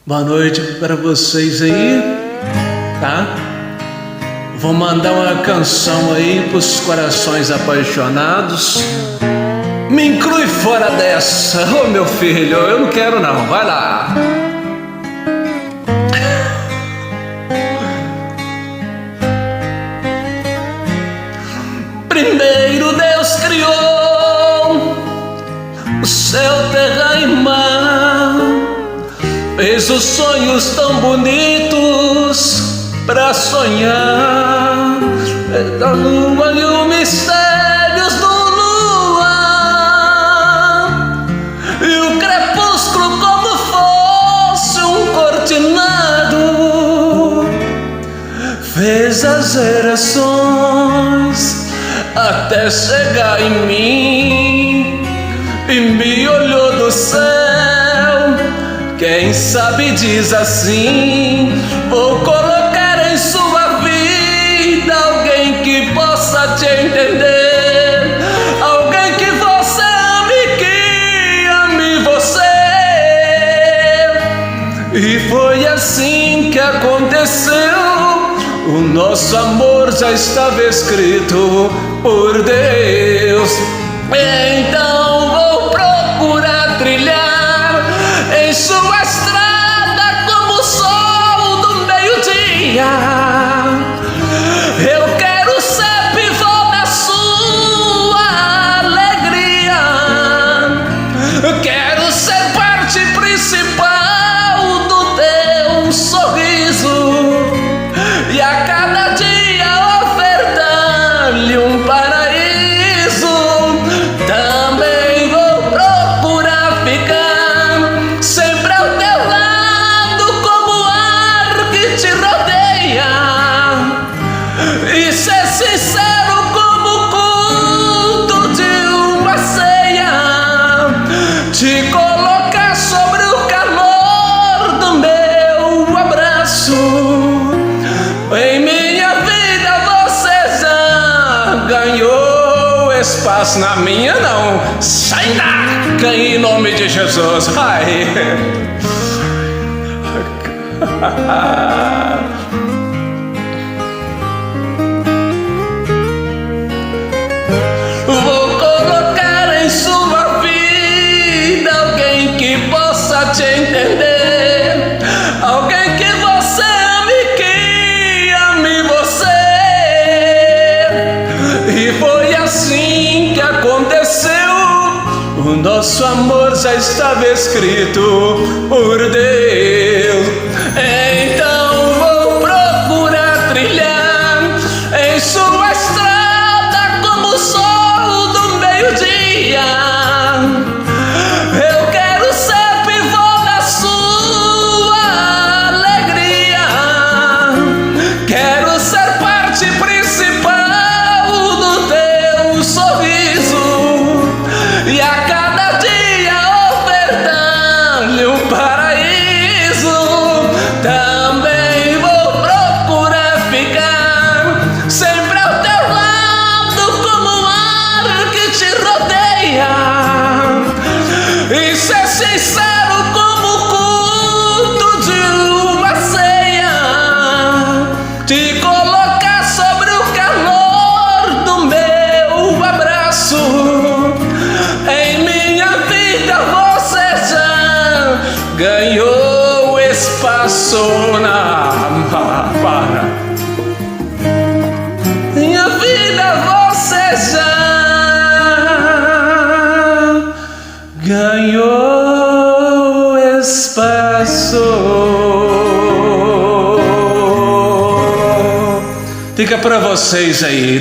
Boa noite para vocês aí, tá? Vou mandar uma canção aí pros corações apaixonados. Me inclui fora dessa, ô meu filho, eu não quero não, vai lá. Primeiro Deus criou o céu, terra e mar, fez os sonhos tão bonitos pra sonhar, da lua e os mistérios do luar, e o crepúsculo como fosse um cortinado, fez as gerações até chegar em mim e me olhou do céu. Quem sabe diz assim: vou colocar em sua vida alguém que possa te entender, alguém que você ame e que ame você. E foi assim que aconteceu. O nosso amor já estava escrito por Deus. Então vou procurar trilhar em sua estrada como o sol do meio-dia. Eu quero ser pivô da sua alegria. Eu quero ser parte principal do teu sorriso, e a cada dia ofertar-lhe um paraíso. Também vou procurar ficar sempre ao teu lado como o ar que te rodeia, e ser sincero como o culto de uma ceia, te colocar sobre o calor do meu abraço. Em minha vida você já ganhou espaço, na minha não. Sai daqui em nome de Jesus. Ai. Vou colocar em sua vida alguém que possa te entender, alguém que você ame e que ame você. E foi assim que aconteceu. O nosso amor já estava escrito por Deus. Então vou procurar trilhar em sua estrada como o sol do meio-dia. Eu quero ser pivô da sua alegria. Quero ser parte principal do teu sorriso, e a cada dia ofertar-lhe um paraíso. Também vou procurar ficar sempre ao teu lado como o ar que te rodeia, e ser sincero como o culto de uma ceia, te colocar sobre o calor do meu abraço. Em minha vida você já ganhou espaço na para. Minha vida você já ganhou espaço. Fica para vocês aí.